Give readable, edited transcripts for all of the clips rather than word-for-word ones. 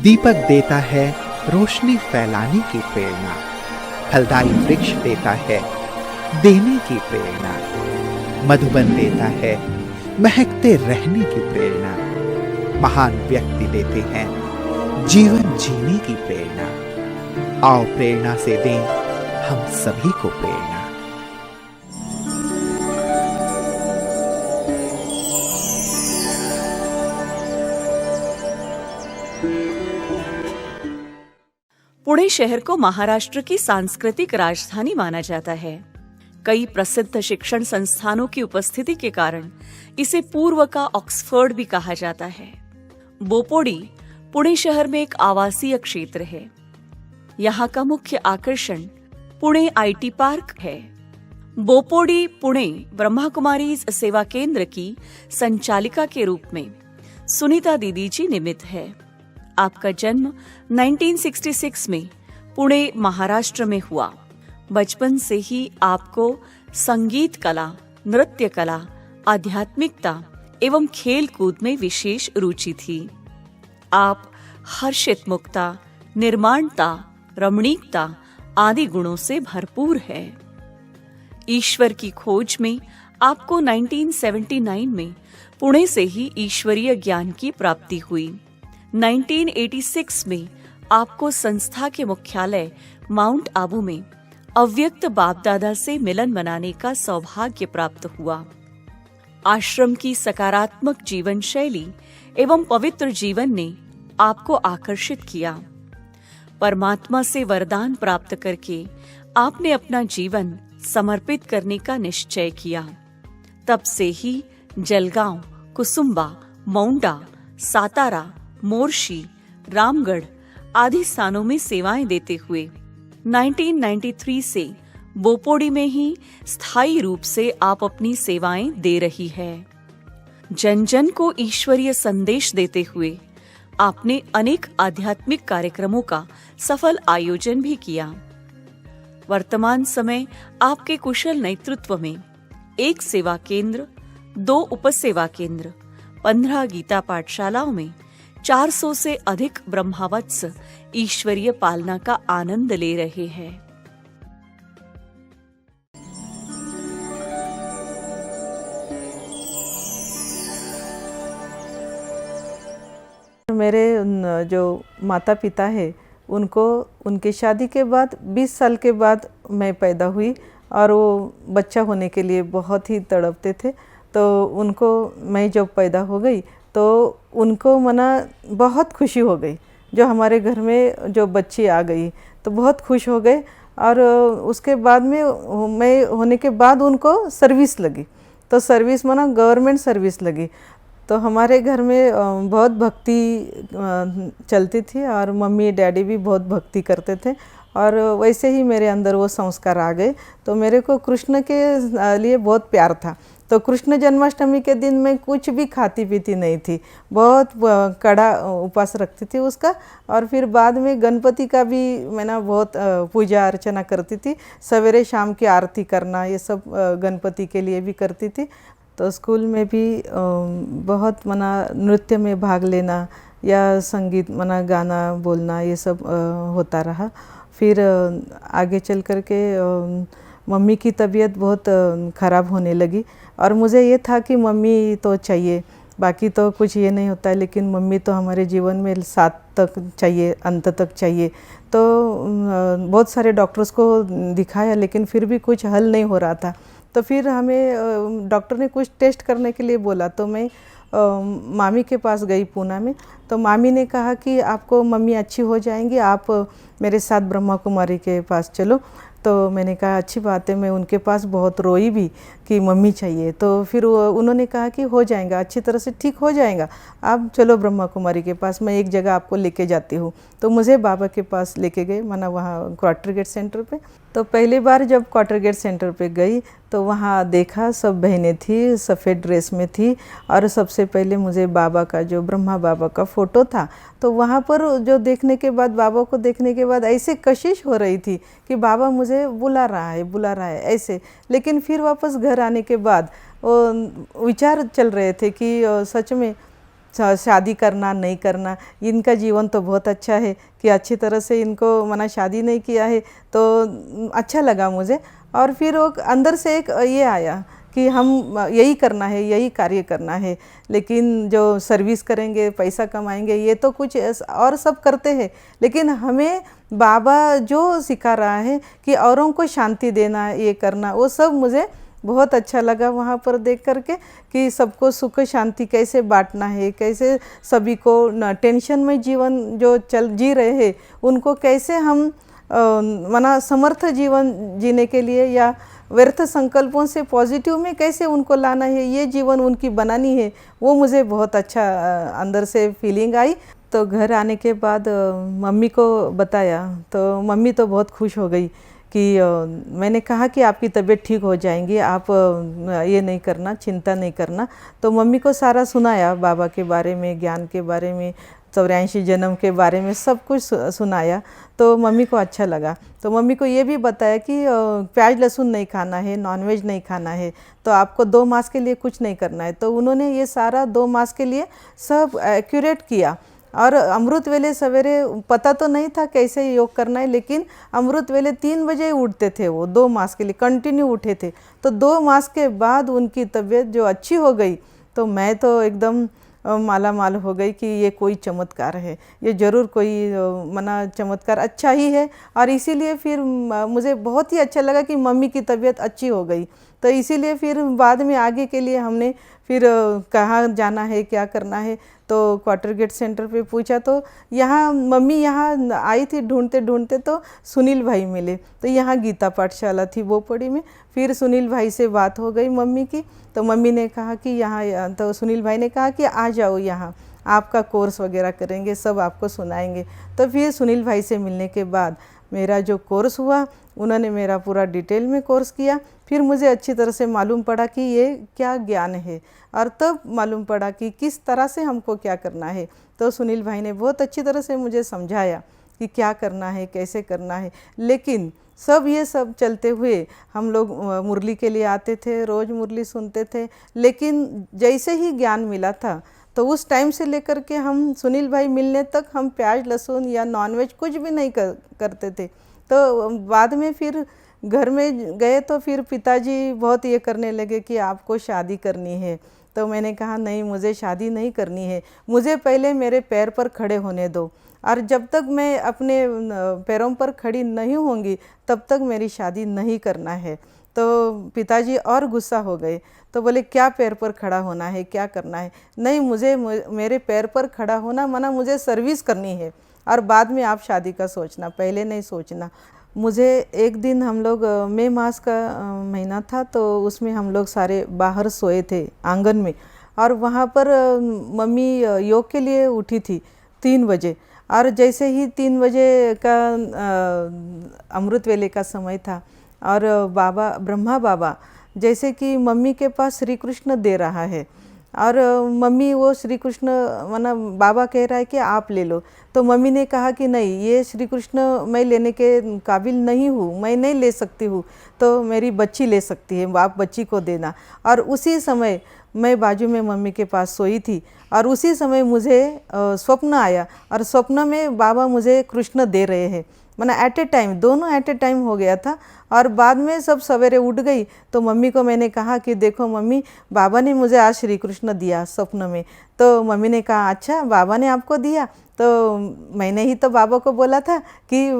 दीपक देता है रोशनी फैलाने की प्रेरणा, फलदायी वृक्ष देता है देने की प्रेरणा, मधुबन देता है महकते रहने की प्रेरणा, महान व्यक्ति देते हैं जीवन जीने की प्रेरणा। आओ प्रेरणा से दें हम सभी को प्रेरणा। पुणे शहर को महाराष्ट्र की सांस्कृतिक राजधानी माना जाता है। कई प्रसिद्ध शिक्षण संस्थानों की उपस्थिति के कारण इसे पूर्व का ऑक्सफोर्ड भी कहा जाता है। बोपोडी पुणे शहर में एक आवासीय क्षेत्र है। यहाँ का मुख्य आकर्षण पुणे आईटी पार्क है। बोपोडी पुणे ब्रह्मा कुमारीज सेवा केंद्र की संचालिका के रूप में सुनीता दीदी जी निमित्त है। आपका जन्म 1966 में पुणे महाराष्ट्र में हुआ। बचपन से ही आपको संगीत कला, नृत्य कला, आध्यात्मिकता एवं खेल कूद में विशेष रुचि थी। आप हर्षित मुक्ता, निर्माणता, रमणीकता आदि गुणों से भरपूर है। ईश्वर की खोज में आपको 1979 में पुणे से ही ईश्वरीय ज्ञान की प्राप्ति हुई। 1986 में आपको संस्था के मुख्यालय माउंट आबू में अव्यक्त बाप दादा से मिलन मनाने का सौभाग्य प्राप्त हुआ। आश्रम की सकारात्मक जीवन शैली एवं पवित्र जीवन ने आपको आकर्षित किया। परमात्मा से वरदान प्राप्त करके आपने अपना जीवन समर्पित करने का निश्चय किया। तब से ही जलगांव, कुसुम्बा, मौंडा, सातारा, मोर्शी, रामगढ़ आदि स्थानों में सेवाएं देते हुए 1993 से बोपोडी में ही स्थायी रूप से आप अपनी सेवाएं दे रही है। जन जन को ईश्वरीय संदेश देते हुए आपने अनेक आध्यात्मिक कार्यक्रमों का सफल आयोजन भी किया। वर्तमान समय आपके कुशल नेतृत्व में 1 सेवा केंद्र, 2 उपसेवा केंद्र, 15 गीता पाठशालाओं में 400 से अधिक ब्रह्मावत्स ईश्वरीय पालना का आनंद ले रहे हैं। मेरे जो माता पिता है उनको उनकी शादी के बाद 20 साल के बाद मैं पैदा हुई और वो बच्चा होने के लिए बहुत ही तड़पते थे। तो उनको मैं जब पैदा हो गई तो उनको मना बहुत खुशी हो गई, जो हमारे घर में जो बच्ची आ गई तो बहुत खुश हो गए। और उसके बाद में मैं होने के बाद उनको सर्विस लगी, तो सर्विस माना गवर्नमेंट सर्विस लगी। तो हमारे घर में बहुत भक्ति चलती थी और मम्मी डैडी भी बहुत भक्ति करते थे और वैसे ही मेरे अंदर वो संस्कार आ गए। तो मेरे को कृष्ण के लिए बहुत प्यार था। तो कृष्ण जन्माष्टमी के दिन मैं कुछ भी खाती पीती नहीं थी, बहुत कड़ा उपवास रखती थी उसका। और फिर बाद में गणपति का भी मैंने बहुत पूजा अर्चना करती थी, सवेरे शाम की आरती करना ये सब गणपति के लिए भी करती थी। तो स्कूल में भी बहुत मना नृत्य में भाग लेना या संगीत मना गाना बोलना ये सब होता रहा। फिर आगे चल कर के मम्मी की तबीयत बहुत ख़राब होने लगी और मुझे ये था कि मम्मी तो चाहिए, बाकी तो कुछ ये नहीं होता है, लेकिन मम्मी तो हमारे जीवन में साथ तक चाहिए, अंत तक चाहिए। तो बहुत सारे डॉक्टर्स को दिखाया लेकिन फिर भी कुछ हल नहीं हो रहा था। तो फिर हमें डॉक्टर ने कुछ टेस्ट करने के लिए बोला। तो मैं मामी के पास गई पूना में। तो मामी ने कहा कि आपको मम्मी अच्छी हो जाएंगी, आप मेरे साथ ब्रह्मा कुमारी के पास चलो। तो मैंने कहा अच्छी बात है। मैं उनके पास बहुत रोई भी कि मम्मी चाहिए। तो फिर उन्होंने कहा कि हो जाएगा, अच्छी तरह से ठीक हो जाएगा, आप चलो ब्रह्मा कुमारी के पास, मैं एक जगह आपको लेके जाती हूँ। तो मुझे बाबा के पास लेके गए, माना वहाँ क्वार्टर गेट सेंटर पे। तो पहली बार जब क्वार्टर गेट सेंटर पे गई तो वहाँ देखा सब बहनें थी, सफ़ेद ड्रेस में थी और सबसे पहले मुझे बाबा का जो ब्रह्मा बाबा का फ़ोटो था, तो वहाँ पर जो देखने के बाद, बाबा को देखने के बाद ऐसे कशिश हो रही थी कि बाबा मुझे बुला रहा है ऐसे। लेकिन फिर वापस घर आने के बाद वो विचार चल रहे थे कि सच में शादी करना नहीं करना, इनका जीवन तो बहुत अच्छा है कि अच्छी तरह से इनको मना शादी नहीं किया है, तो अच्छा लगा मुझे। और फिर वो अंदर से एक ये आया कि हम यही करना है, यही कार्य करना है, लेकिन जो सर्विस करेंगे, पैसा कमाएंगे, ये तो कुछ और सब करते हैं, लेकिन हमें बाबा जो सिखा रहा है कि औरों को शांति देना, ये करना, वो सब मुझे बहुत अच्छा लगा वहाँ पर देख करके कि सबको सुख शांति कैसे बांटना है, कैसे सभी को टेंशन में जीवन जो जी रहे हैं उनको कैसे हम मना समर्थ जीवन जीने के लिए या व्यर्थ संकल्पों से पॉजिटिव में कैसे उनको लाना है, ये जीवन उनकी बनानी है, वो मुझे बहुत अच्छा अंदर से फीलिंग आई। तो घर आने के बाद मम्मी को बताया तो मम्मी तो बहुत खुश हो गई कि मैंने कहा कि आपकी तबीयत ठीक हो जाएंगी, आप ये नहीं करना, चिंता नहीं करना। तो मम्मी को सारा सुनाया, बाबा के बारे में, ज्ञान के बारे में, 84 जन्म के बारे में सब कुछ सुनाया। तो मम्मी को अच्छा लगा। तो मम्मी को ये भी बताया कि प्याज लहसुन नहीं खाना है, नॉनवेज नहीं खाना है, तो आपको 2 मास के लिए कुछ नहीं करना है। तो उन्होंने ये सारा 2 मास के लिए सब एक्यूरेट किया। और अमृत वेले सवेरे पता तो नहीं था कैसे योग करना है, लेकिन अमृत वेले 3 बजे उठते थे, वो 2 मास के लिए कंटिन्यू उठे थे। तो 2 मास के बाद उनकी तबीयत जो अच्छी हो गई, तो मैं तो एकदम माला माल हो गई कि ये कोई चमत्कार है, ये ज़रूर कोई मना चमत्कार अच्छा ही है। और इसीलिए फिर मुझे बहुत ही अच्छा लगा कि मम्मी की तबीयत अच्छी हो गई। तो इसीलिए फिर बाद में आगे के लिए हमने फिर कहाँ जाना है, क्या करना है, तो क्वार्टर गेट सेंटर पे पूछा। तो यहाँ मम्मी यहाँ आई थी ढूंढते ढूंढते, तो सुनील भाई मिले। तो यहाँ गीता पाठशाला थी बोपड़ी में। फिर सुनील भाई से बात हो गई मम्मी की। तो मम्मी ने कहा कि यहाँ, तो सुनील भाई ने कहा कि आ जाओ यहाँ, आपका कोर्स वगैरह करेंगे, सब आपको सुनाएंगे। तो फिर सुनील भाई से मिलने के बाद मेरा जो कोर्स हुआ, उन्होंने मेरा पूरा डिटेल में कोर्स किया। फिर मुझे अच्छी तरह से मालूम पड़ा कि ये क्या ज्ञान है, और तब मालूम पड़ा कि किस तरह से हमको क्या करना है। तो सुनील भाई ने बहुत अच्छी तरह से मुझे समझाया कि क्या करना है, कैसे करना है। लेकिन ये सब चलते हुए हम लोग मुरली के लिए आते थे, रोज़ मुरली सुनते थे। लेकिन जैसे ही ज्ञान मिला था, तो उस टाइम से लेकर के हम सुनील भाई मिलने तक हम प्याज लहसुन या नॉनवेज कुछ भी नहीं करते थे। तो बाद में फिर घर में गए तो फिर पिताजी बहुत ये करने लगे कि आपको शादी करनी है। तो मैंने कहा नहीं, मुझे शादी नहीं करनी है, मुझे पहले मेरे पैर पर खड़े होने दो, और जब तक मैं अपने पैरों पर खड़ी नहीं होंगी तब तक मेरी शादी नहीं करना है। तो पिताजी और गुस्सा हो गए। तो बोले क्या पैर पर खड़ा होना है, क्या करना है? नहीं, मुझे मेरे पैर पर खड़ा होना माना मुझे सर्विस करनी है, और बाद में आप शादी का सोचना, पहले नहीं सोचना। मुझे एक दिन हम लोग मई मास का महीना था, तो उसमें हम लोग सारे बाहर सोए थे आंगन में, और वहाँ पर मम्मी योग के लिए उठी थी 3 बजे। और जैसे ही 3 बजे का अमृत वेले का समय था, और बाबा ब्रह्मा बाबा जैसे कि मम्मी के पास श्री कृष्ण दे रहा है, और मम्मी वो श्री कृष्ण माना बाबा कह रहा है कि आप ले लो। तो मम्मी ने कहा कि नहीं, ये श्री कृष्ण मैं लेने के काबिल नहीं हूँ, मैं नहीं ले सकती हूँ, तो मेरी बच्ची ले सकती है, आप बच्ची को देना। और उसी समय मैं बाजू में मम्मी के पास सोई थी, और उसी समय मुझे स्वप्न आया, और स्वप्न में बाबा मुझे कृष्ण दे रहे हैं, माना एट ए टाइम, दोनों एट ए टाइम हो गया था। और बाद में सब सवेरे उठ गई, तो मम्मी को मैंने कहा कि देखो मम्मी, बाबा ने मुझे आज श्री कृष्ण दिया स्वप्न में। तो मम्मी ने कहा अच्छा, बाबा ने आपको दिया? तो मैंने ही तो बाबा को बोला था कि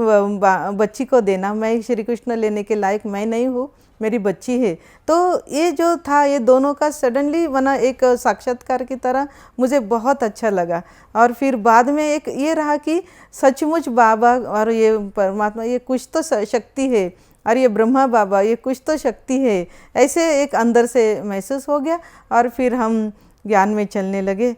बच्ची को देना, मैं श्री कृष्ण लेने के लायक मैं नहीं हूँ, मेरी बच्ची है। तो ये जो था, ये दोनों का सडनली बना एक साक्षात्कार की तरह मुझे बहुत अच्छा लगा। और फिर बाद में एक ये रहा कि सचमुच बाबा और ये परमात्मा, ये कुछ तो शक्ति है, और ये ब्रह्मा बाबा, ये कुछ तो शक्ति है, ऐसे एक अंदर से महसूस हो गया। और फिर हम ज्ञान में चलने लगे।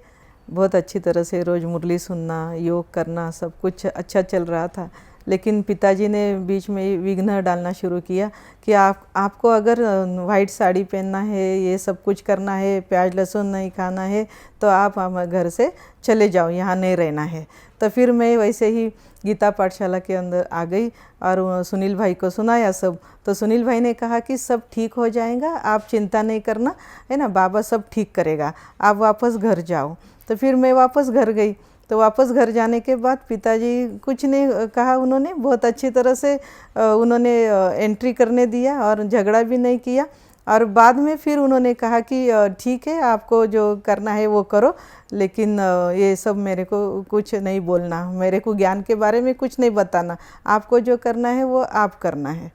बहुत अच्छी तरह से रोज़ मुरली सुनना, योग करना, सब कुछ अच्छा चल रहा था। लेकिन पिताजी ने बीच में विघ्न डालना शुरू किया कि आपको अगर वाइट साड़ी पहनना है, ये सब कुछ करना है, प्याज लहसुन नहीं खाना है, तो आप घर से चले जाओ, यहाँ नहीं रहना है। तो फिर मैं वैसे ही गीता पाठशाला के अंदर आ गई, और सुनील भाई को सुनाया सब। तो सुनील भाई ने कहा कि सब ठीक हो जाएगा, आप चिंता नहीं करना, है ना, बाबा सब ठीक करेगा, आप वापस घर जाओ। तो फिर मैं वापस घर गई। तो वापस घर जाने के बाद पिताजी कुछ नहीं कहा, उन्होंने बहुत अच्छी तरह से उन्होंने एंट्री करने दिया और झगड़ा भी नहीं किया। और बाद में फिर उन्होंने कहा कि ठीक है, आपको जो करना है वो करो, लेकिन ये सब मेरे को कुछ नहीं बोलना, मेरे को ज्ञान के बारे में कुछ नहीं बताना, आपको जो करना है वो आप करना है।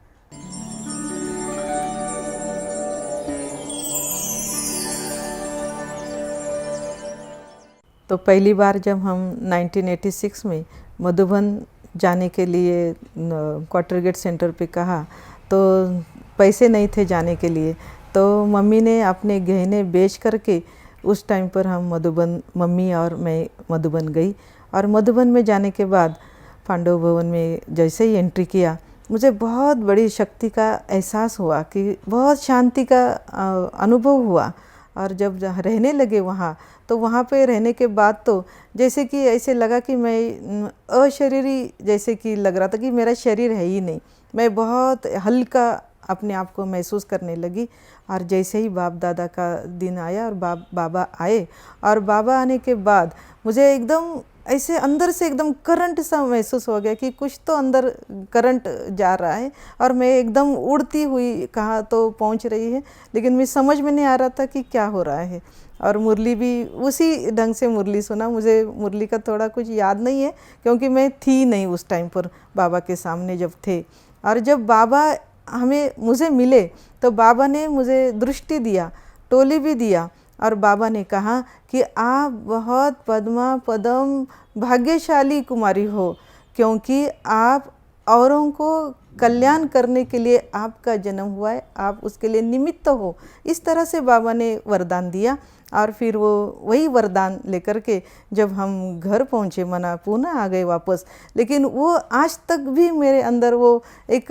तो पहली बार जब हम 1986 में मधुबन जाने के लिए क्वार्टर गेट सेंटर पे कहा, तो पैसे नहीं थे जाने के लिए, तो मम्मी ने अपने गहने बेच करके उस टाइम पर हम मधुबन, मम्मी और मैं मधुबन गई। और मधुबन में जाने के बाद पांडव भवन में जैसे ही एंट्री किया, मुझे बहुत बड़ी शक्ति का एहसास हुआ कि बहुत शांति का अनुभव हुआ। और जब रहने लगे वहाँ, तो वहाँ पे रहने के बाद तो जैसे कि ऐसे लगा कि मैं अशरीरी जैसे कि लग रहा था कि मेरा शरीर है ही नहीं, मैं बहुत हल्का अपने आप को महसूस करने लगी। और जैसे ही बाप दादा का दिन आया और बाबा आए, और बाबा आने के बाद मुझे एकदम ऐसे अंदर से एकदम करंट सा महसूस हो गया कि कुछ तो अंदर करंट जा रहा है और मैं एकदम उड़ती हुई कहाँ तो पहुँच रही है, लेकिन मैं समझ में नहीं आ रहा था कि क्या हो रहा है। और मुरली भी उसी ढंग से मुरली सुना, मुझे मुरली का थोड़ा कुछ याद नहीं है क्योंकि मैं थी नहीं उस टाइम पर बाबा के सामने जब थे। और जब बाबा मुझे मिले तो बाबा ने मुझे दृष्टि दिया, टोली भी दिया, और बाबा ने कहा कि आप बहुत पदम भाग्यशाली कुमारी हो, क्योंकि आप औरों को कल्याण करने के लिए आपका जन्म हुआ है, आप उसके लिए निमित्त हो। इस तरह से बाबा ने वरदान दिया। और फिर वो वही वरदान लेकर के जब हम घर पहुँचे, मना पुणे आ गए वापस, लेकिन वो आज तक भी मेरे अंदर वो एक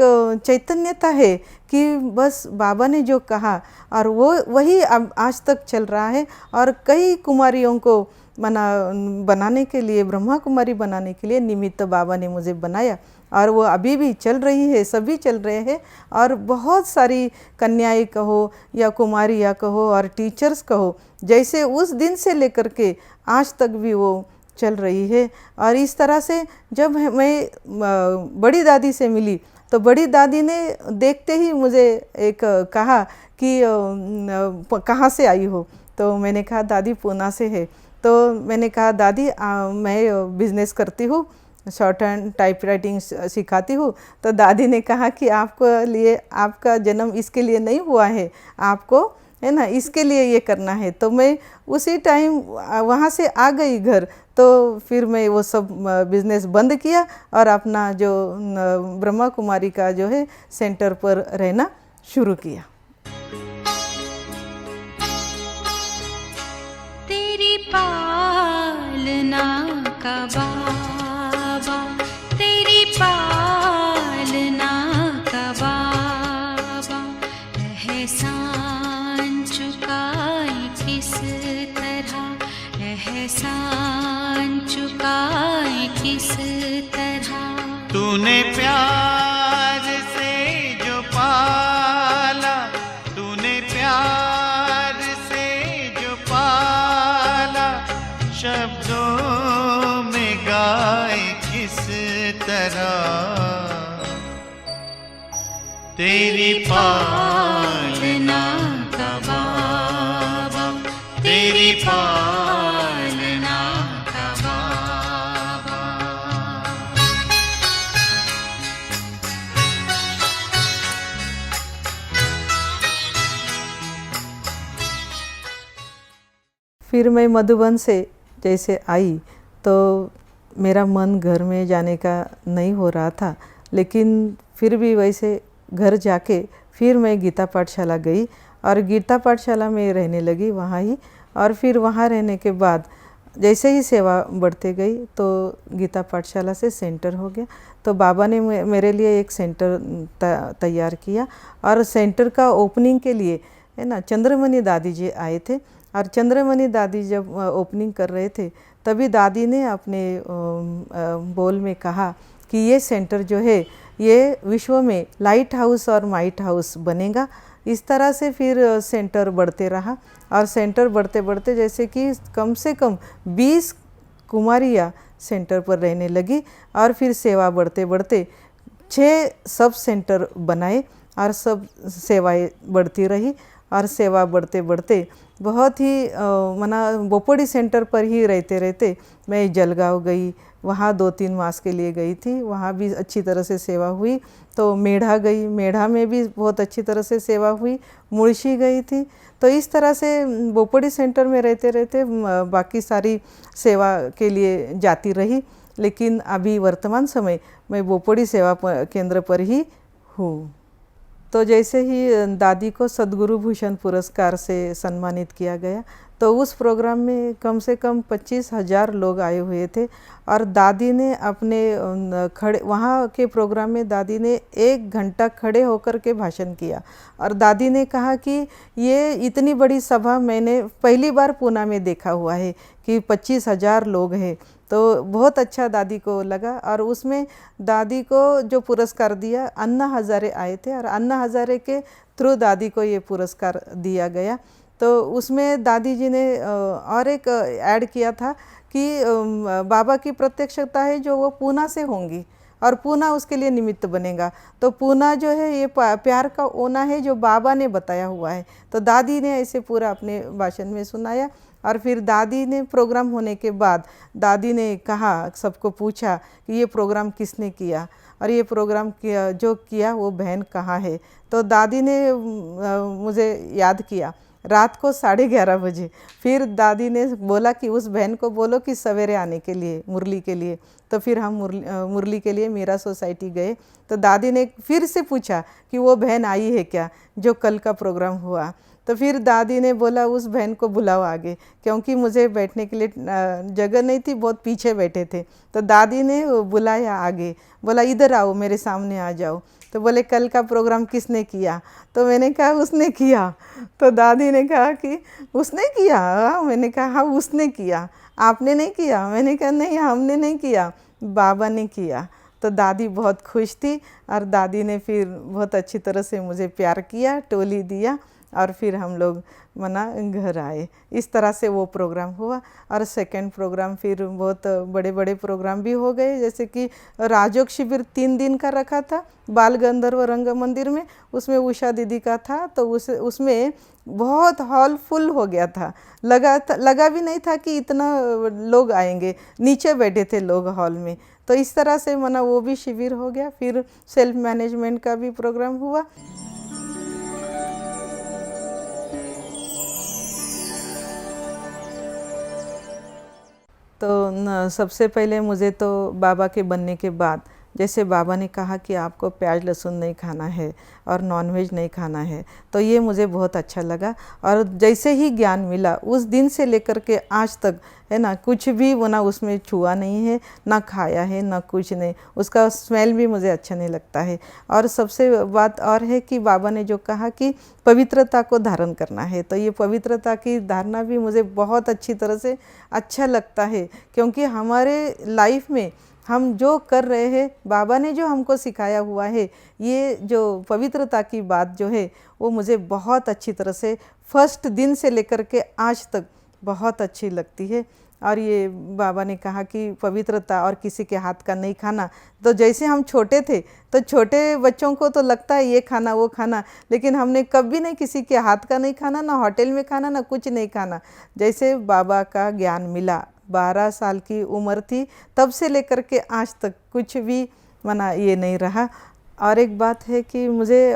चैतन्यता है कि बस बाबा ने जो कहा और वो वही अब आज तक चल रहा है। और कई कुमारियों को बनाने के लिए, ब्रह्मा कुमारी बनाने के लिए निमित्त बाबा ने मुझे बनाया, और वो अभी भी चल रही है, सभी चल रहे हैं। और बहुत सारी कन्याएं कहो या कुमारियाँ कहो और टीचर्स कहो, जैसे उस दिन से लेकर के आज तक भी वो चल रही है। और इस तरह से जब मैं बड़ी दादी से मिली, तो बड़ी दादी ने देखते ही मुझे एक कहा कि कहाँ से आई हो, तो मैंने कहा दादी पूना से है। तो मैंने कहा दादी मैं बिज़नेस करती हूँ, शॉर्ट हैंड टाइप राइटिंग सिखाती हूँ। तो दादी ने कहा कि आपको लिए आपका जन्म इसके लिए नहीं हुआ है, आपको है ना इसके लिए ये करना है। तो मैं उसी टाइम वहाँ से आ गई घर। तो फिर मैं वो सब बिज़नेस बंद किया और अपना जो ब्रह्मा कुमारी का जो है सेंटर पर रहना शुरू किया। तेरी पालना का बाबा, तेरी पालना का बाबा, एहसान चुकाए किस तरह, एहसान चुकाए किस तरह। तूने प्यार से जो पाला, तूने प्यार से जो पाला, शब्दों में गाए किस तरह। तेरी पालना का बाबा, तेरी पालना का बाबा। फिर मैं मधुबन से जैसे आई तो मेरा मन घर में जाने का नहीं हो रहा था, लेकिन फिर भी वैसे घर जाके फिर मैं गीता पाठशाला गई और गीता पाठशाला में रहने लगी वहाँ ही। और फिर वहाँ रहने के बाद जैसे ही सेवा बढ़ते गई तो गीता पाठशाला से सेंटर हो गया। तो बाबा ने मेरे लिए एक सेंटर तैयार किया और सेंटर का ओपनिंग के लिए है ना चंद्रमणि दादी जी आए थे। और चंद्रमणि दादी जब ओपनिंग कर रहे थे तभी दादी ने अपने बोल में कहा कि ये सेंटर जो है ये विश्व में लाइट हाउस और माइट हाउस बनेगा। इस तरह से फिर सेंटर बढ़ते रहा और सेंटर बढ़ते बढ़ते जैसे कि कम से कम 20 कुमारियाँ सेंटर पर रहने लगी और फिर सेवा बढ़ते बढ़ते 6 सब सेंटर बनाए और सब सेवाएं बढ़ती रही और सेवा बढ़ते बढ़ते बहुत ही मना बोपोडी सेंटर पर ही रहते रहते मैं जलगांव गई, वहाँ 2-3 मास के लिए गई थी, वहाँ भी अच्छी तरह से सेवा हुई। तो मेढ़ा गई, मेढ़ा में भी बहुत अच्छी तरह से सेवा हुई, मुड़शी गई थी। तो इस तरह से बोपोडी सेंटर में रहते रहते बाकी सारी सेवा के लिए जाती रही। लेकिन अभी वर्तमान समय मैं बोपोडी सेवा केंद्र पर ही हूँ। तो जैसे ही दादी को सद्गुरु भूषण पुरस्कार से सम्मानित किया गया तो उस प्रोग्राम में कम से कम 25,000 लोग आए हुए थे और दादी ने अपने खड़े वहाँ के प्रोग्राम में दादी ने 1 घंटा खड़े होकर के भाषण किया और दादी ने कहा कि ये इतनी बड़ी सभा मैंने पहली बार पूना में देखा हुआ है कि 25,000 लोग हैं। तो बहुत अच्छा दादी को लगा और उसमें दादी को जो पुरस्कार दिया, अन्ना हज़ारे आए थे और अन्ना हज़ारे के थ्रू दादी को ये पुरस्कार दिया गया। तो उसमें दादी जी ने और एक ऐड किया था कि बाबा की प्रत्यक्षता है जो वो पूना से होंगी और पूना उसके लिए निमित्त बनेगा। तो पूना जो है ये प्यार का ओना है जो बाबा ने बताया हुआ है। तो दादी ने ऐसे पूरा अपने भाषण में सुनाया और फिर दादी ने प्रोग्राम होने के बाद दादी ने कहा, सबको पूछा कि ये प्रोग्राम किसने किया और ये प्रोग्राम जो किया वो बहन कहाँ है। तो दादी ने मुझे याद किया रात को 11:30 बजे। फिर दादी ने बोला कि उस बहन को बोलो कि सवेरे आने के लिए मुरली के लिए। तो फिर हम मुरली के लिए मीरा सोसाइटी गए। तो दादी ने फिर से पूछा कि वो बहन आई है क्या जो कल का प्रोग्राम हुआ। तो फिर दादी ने बोला उस बहन को बुलाओ आगे, क्योंकि मुझे बैठने के लिए जगह नहीं थी, बहुत पीछे बैठे थे। तो दादी ने बुलाया आगे, बोला इधर आओ, मेरे सामने आ जाओ। तो बोले कल का प्रोग्राम किसने किया? तो मैंने कहा उसने किया। तो दादी ने कहा कि उसने किया? मैंने कहा हाँ उसने किया। आपने नहीं किया? मैंने कहा नहीं हमने नहीं किया, बाबा ने किया। तो दादी बहुत खुश थी और दादी ने फिर बहुत अच्छी तरह से मुझे प्यार किया, टोली दिया और फिर हम लोग घर आए। इस तरह से वो प्रोग्राम हुआ। और सेकंड प्रोग्राम फिर बहुत बड़े बड़े प्रोग्राम भी हो गए, जैसे कि राजयोग शिविर 3 दिन का रखा था बाल गंधर्व रंग मंदिर में, उसमें उषा दीदी का था। तो उसमें बहुत हॉल फुल हो गया था, लगा भी नहीं था कि इतना लोग आएंगे, नीचे बैठे थे लोग हॉल में। तो इस तरह से वो भी शिविर हो गया। फिर सेल्फ मैनेजमेंट का भी प्रोग्राम हुआ। तो सबसे पहले मुझे तो बाबा के बनने के बाद, जैसे बाबा ने कहा कि आपको प्याज लहसुन नहीं खाना है और नॉनवेज नहीं खाना है, तो ये मुझे बहुत अच्छा लगा। और जैसे ही ज्ञान मिला उस दिन से लेकर के आज तक है ना, कुछ भी उसमें छुआ नहीं है, ना खाया है, ना कुछ नहीं। उसका स्मेल भी मुझे अच्छा नहीं लगता है। और सबसे बात और है कि बाबा ने जो कहा कि पवित्रता को धारण करना है, तो ये पवित्रता की धारणा भी मुझे बहुत अच्छी तरह से अच्छा लगता है, क्योंकि हमारे लाइफ में हम जो कर रहे हैं, बाबा ने जो हमको सिखाया हुआ है, ये जो पवित्रता की बात जो है वो मुझे बहुत अच्छी तरह से फर्स्ट दिन से लेकर के आज तक बहुत अच्छी लगती है। और ये बाबा ने कहा कि पवित्रता और किसी के हाथ का नहीं खाना। तो जैसे हम छोटे थे तो छोटे बच्चों को तो लगता है ये खाना वो खाना, लेकिन हमने कभी नहीं किसी के हाथ का नहीं खाना, ना होटल में खाना, ना कुछ नहीं खाना। जैसे बाबा का ज्ञान मिला, 12 साल की उम्र थी, तब से लेकर के आज तक कुछ भी ये नहीं रहा। और एक बात है कि मुझे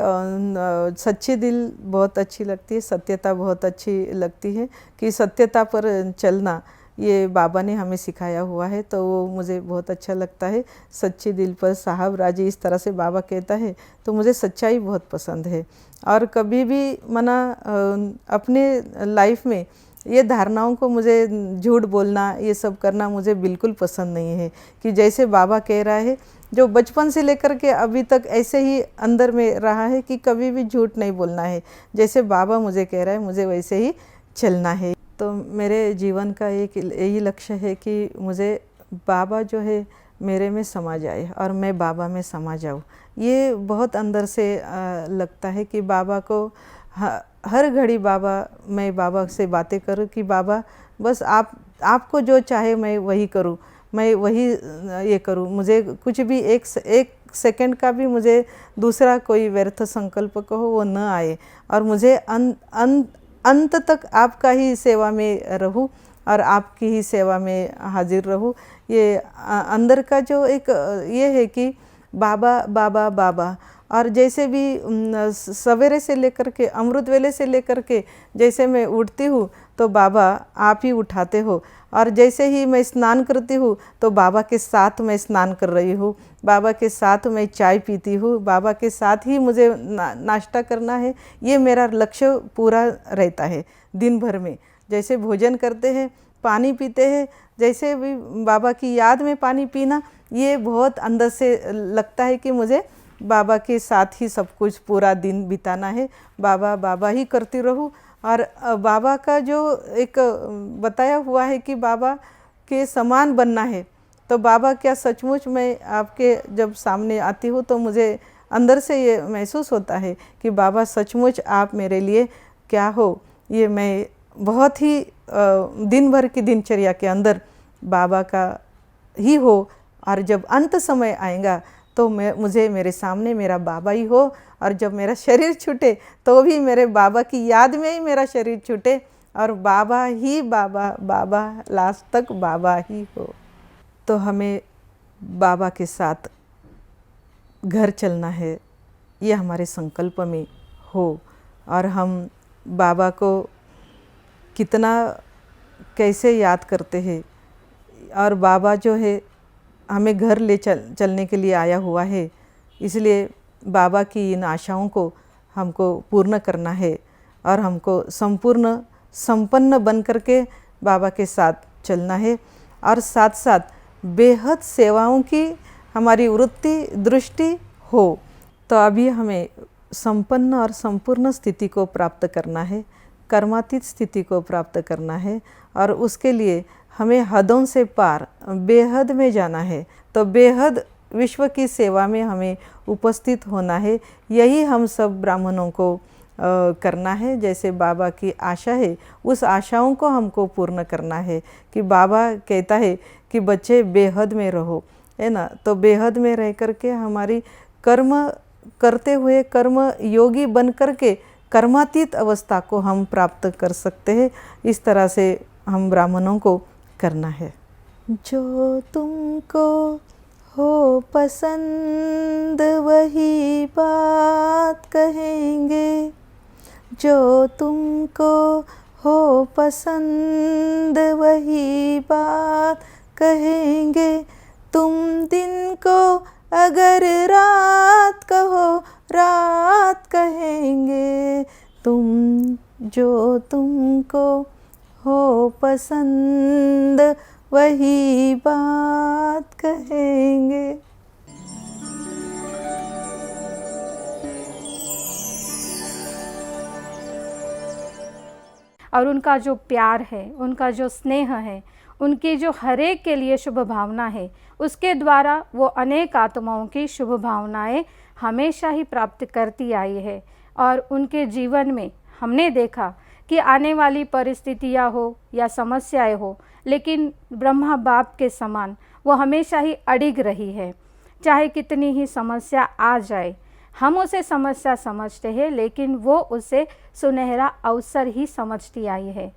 सच्ची दिल बहुत अच्छी लगती है, सत्यता बहुत अच्छी लगती है, कि सत्यता पर चलना ये बाबा ने हमें सिखाया हुआ है, तो वो मुझे बहुत अच्छा लगता है। सच्ची दिल पर साहब राजी, इस तरह से बाबा कहता है, तो मुझे सच्चाई बहुत पसंद है। और कभी भी अपने लाइफ में ये धारणाओं को, मुझे झूठ बोलना ये सब करना मुझे बिल्कुल पसंद नहीं है। कि जैसे बाबा कह रहा है, जो बचपन से लेकर के अभी तक ऐसे ही अंदर में रहा है कि कभी भी झूठ नहीं बोलना है। जैसे बाबा मुझे कह रहा है, मुझे वैसे ही चलना है। तो मेरे जीवन का एक यही लक्ष्य है कि मुझे बाबा जो है मेरे में समा जाए और मैं बाबा में समा जाऊँ। ये बहुत अंदर से लगता है कि बाबा को हर घड़ी मैं बाबा से बातें करूं कि बाबा बस आपको जो चाहे मैं वही करूं, मैं वही ये करूं, मुझे कुछ भी एक सेकंड का भी मुझे दूसरा कोई व्यर्थ संकल्प कहो वो न आए, और मुझे अंत तक आपका ही सेवा में रहूं और आपकी ही सेवा में हाजिर रहूं। ये अंदर का जो एक ये है कि बाबा बाबा बाबा, और जैसे भी सवेरे से लेकर के अमृत वेले से लेकर के जैसे मैं उठती हूँ तो बाबा आप ही उठाते हो, और जैसे ही मैं स्नान करती हूँ तो बाबा के साथ मैं स्नान कर रही हूँ, बाबा के साथ मैं चाय पीती हूँ, बाबा के साथ ही मुझे नाश्ता करना है। ये मेरा लक्ष्य पूरा रहता है दिन भर में। जैसे भोजन करते हैं, पानी पीते हैं, जैसे भी बाबा की याद में पानी पीना, ये बहुत अंदर से लगता है कि मुझे बाबा के साथ ही सब कुछ पूरा दिन बिताना है, बाबा बाबा ही करती रहूँ। और बाबा का जो एक बताया हुआ है कि बाबा के समान बनना है, तो बाबा क्या सचमुच मैं आपके जब सामने आती हूँ तो मुझे अंदर से ये महसूस होता है कि बाबा सचमुच आप मेरे लिए क्या हो। ये मैं बहुत ही दिन भर की दिनचर्या के अंदर बाबा का ही हो, और जब अंत समय आएगा तो मुझे मेरे सामने मेरा बाबा ही हो, और जब मेरा शरीर छूटे तो भी मेरे बाबा की याद में ही मेरा शरीर छूटे, और बाबा ही बाबा बाबा लास्ट तक बाबा ही हो। तो हमें बाबा के साथ घर चलना है, ये हमारे संकल्प में हो, और हम बाबा को कितना कैसे याद करते हैं, और बाबा जो है हमें घर ले चलने के लिए आया हुआ है, इसलिए बाबा की इन आशाओं को हमको पूर्ण करना है, और हमको संपन्न बन करके बाबा के साथ चलना है, और साथ साथ बेहद सेवाओं की हमारी वृत्ति दृष्टि हो। तो अभी हमें संपन्न और संपूर्ण स्थिति को प्राप्त करना है, कर्मातीत स्थिति को प्राप्त करना है, और उसके लिए हमें हदों से पार बेहद में जाना है। तो बेहद विश्व की सेवा में हमें उपस्थित होना है, यही हम सब ब्राह्मणों को करना है। जैसे बाबा की आशा है, उस आशाओं को हमको पूर्ण करना है कि बाबा कहता है कि बच्चे बेहद में रहो, है ना। तो बेहद में रह करके हमारी कर्म करते हुए कर्म योगी बन करके कर्मातीत अवस्था को हम प्राप्त कर सकते हैं। इस तरह से हम ब्राह्मणों को करना है। जो तुमको हो पसंद वही बात कहेंगे, जो तुमको हो पसंद वही बात कहेंगे, तुम दिन को अगर रात कहो रात कहेंगे, जो तुमको हो पसंद वही बात कहेंगे। और उनका जो प्यार है, उनका जो स्नेह है, उनकी जो हरेक के लिए शुभ भावना है, उसके द्वारा वो अनेक आत्माओं की शुभ भावनाएं हमेशा ही प्राप्त करती आई है। और उनके जीवन में हमने देखा कि आने वाली परिस्थितियां हो या समस्याएं हो, लेकिन ब्रह्मा बाप के समान वो हमेशा ही अडिग रही है। चाहे कितनी ही समस्या आ जाए, हम उसे समस्या समझते हैं, लेकिन वो उसे सुनहरा अवसर ही समझती आई है।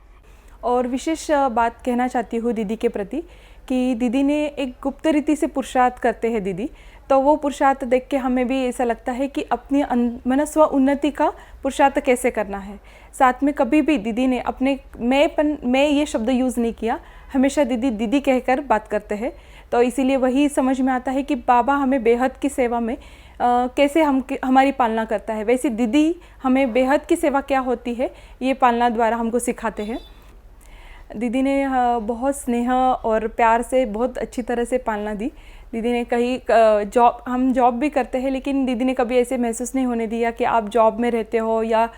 और विशेष बात कहना चाहती हूँ दीदी के प्रति कि दीदी ने एक गुप्त रीति से पुरुषार्थ करते हैं दीदी, तो वो पुरुषार्थ देख के हमें भी ऐसा लगता है कि अपनी स्व उन्नति का पुरुषार्थ कैसे करना है। साथ में कभी भी दीदी ने अपने मैं ये शब्द यूज़ नहीं किया, हमेशा दीदी दीदी कहकर बात करते हैं। तो इसीलिए वही समझ में आता है कि बाबा हमें बेहद की सेवा में कैसे हमारी पालना करता है, वैसे दीदी हमें बेहद की सेवा क्या होती है ये पालना द्वारा हमको सिखाते हैं। दीदी ने बहुत स्नेह और प्यार से बहुत अच्छी तरह से पालना दी। दीदी ने कहीं हम जॉब भी करते हैं, लेकिन दीदी ने कभी ऐसे महसूस नहीं होने दिया कि आप जॉब में रहते हो या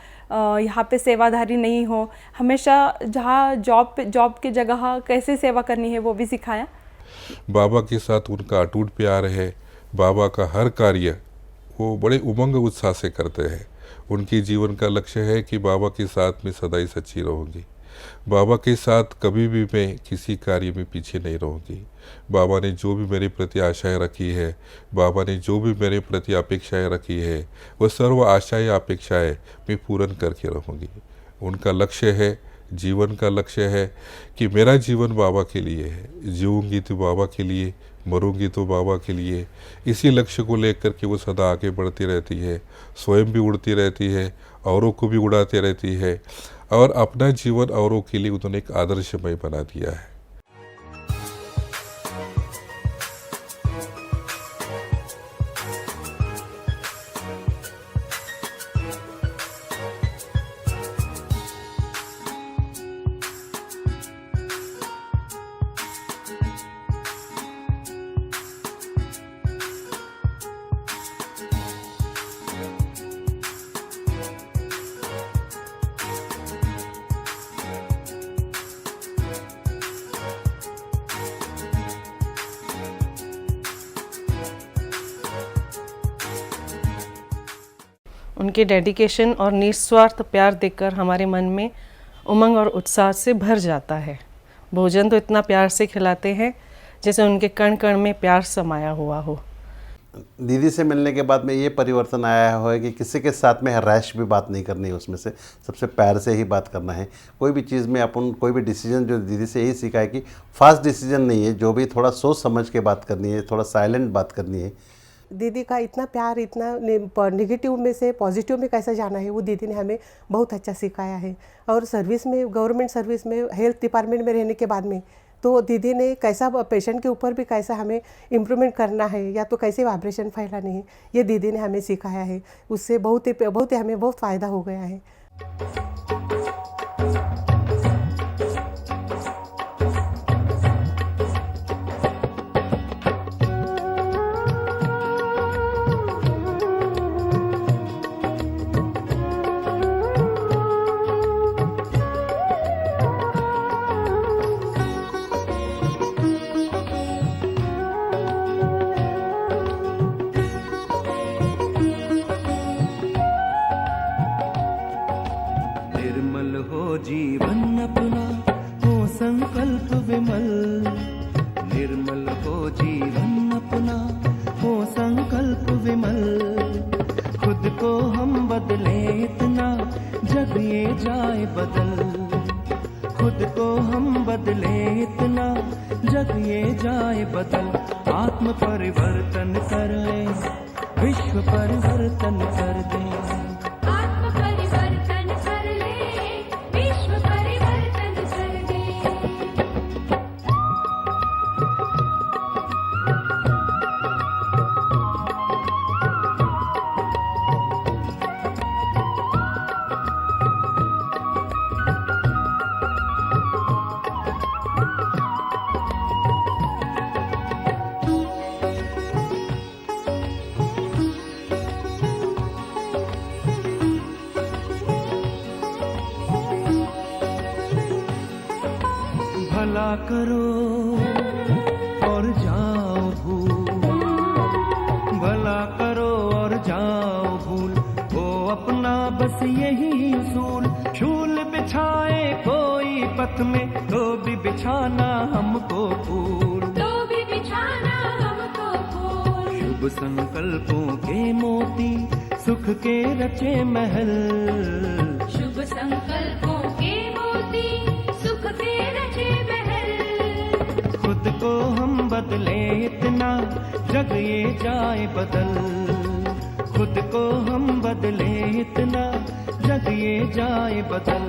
यहाँ पे सेवाधारी नहीं हो। हमेशा जहाँ जॉब की जगह कैसे सेवा करनी है वो भी सिखाया। बाबा के साथ उनका अटूट प्यार है। बाबा का हर कार्य वो बड़े उमंग उत्साह से करते हैं। उनकी जीवन का लक्ष्य है कि बाबा के साथ में सदा ही सच्ची रहूँगी, बाबा के साथ कभी भी मैं किसी कार्य में पीछे नहीं रहूँगी। बाबा ने जो भी मेरे प्रति आशाएं रखी है, बाबा ने जो भी मेरे प्रति अपेक्षाएं रखी है, वह सर्व आशाएं अपेक्षाएं मैं पूर्ण करके रहूँगी। उनका लक्ष्य है, जीवन का लक्ष्य है कि मेरा जीवन बाबा के लिए है, जीऊँगी तो बाबा के लिए, मरूंगी तो बाबा के लिए। इसी लक्ष्य को लेकर के वो सदा आगे बढ़ती रहती है, स्वयं भी उड़ती रहती है, औरों को भी उड़ाती रहती है और अपना जीवन औरों के लिए उन्होंने एक आदर्शमय बना दिया है। उनके डेडिकेशन और निस्वार्थ प्यार देखकर हमारे मन में उमंग और उत्साह से भर जाता है। भोजन तो इतना प्यार से खिलाते हैं जैसे उनके कण कण में प्यार समाया हुआ हो। दीदी से मिलने के बाद में ये परिवर्तन आया है कि किसी के साथ में रैश भी बात नहीं करनी है, उसमें से सबसे प्यार से ही बात करना है। कोई भी चीज़ में अपन कोई भी डिसीजन, जो दीदी से यही सीखा है कि फास्ट डिसीजन नहीं है, जो भी थोड़ा सोच समझ के बात करनी है, थोड़ा साइलेंट बात करनी है। दीदी का इतना प्यार, इतना नेगेटिव में से पॉजिटिव में कैसे जाना है, वो दीदी ने हमें बहुत अच्छा सिखाया है। और सर्विस में, गवर्नमेंट सर्विस में, हेल्थ डिपार्टमेंट में रहने के बाद में तो दीदी ने कैसा पेशेंट के ऊपर भी कैसा हमें इम्प्रूवमेंट करना है या तो कैसे वाइब्रेशन फैलाने हैं, ये दीदी ने हमें सिखाया है। उससे बहुत ही हमें बहुत फ़ायदा हो गया है। जीवन अपना हो संकल्प विमल, निर्मल हो जीवन अपना हो संकल्प विमल। खुद को हम बदले इतना जग ये जाए बदल, खुद को हम बदले इतना जग ये जाए बदल। आत्म परिवर्तन कर ले, विश्व परिवर्तन कर दे। भला करो और जाओ भूल, भला करो और जाओ भूल। वो अपना बस यही उसूल, शूल बिछाए कोई पथ में तो भी बिछाना हमको फूल, तो भी बिछाना हमको फूल। शुभ संकल्पों के मोती सुख के रचे महल, शुभ संकल्पों के मोती सुख के रचे महल। खुद को हम बदले इतना जग ये जाए बदल, खुद को हम बदले इतना जग ये जाए बदल।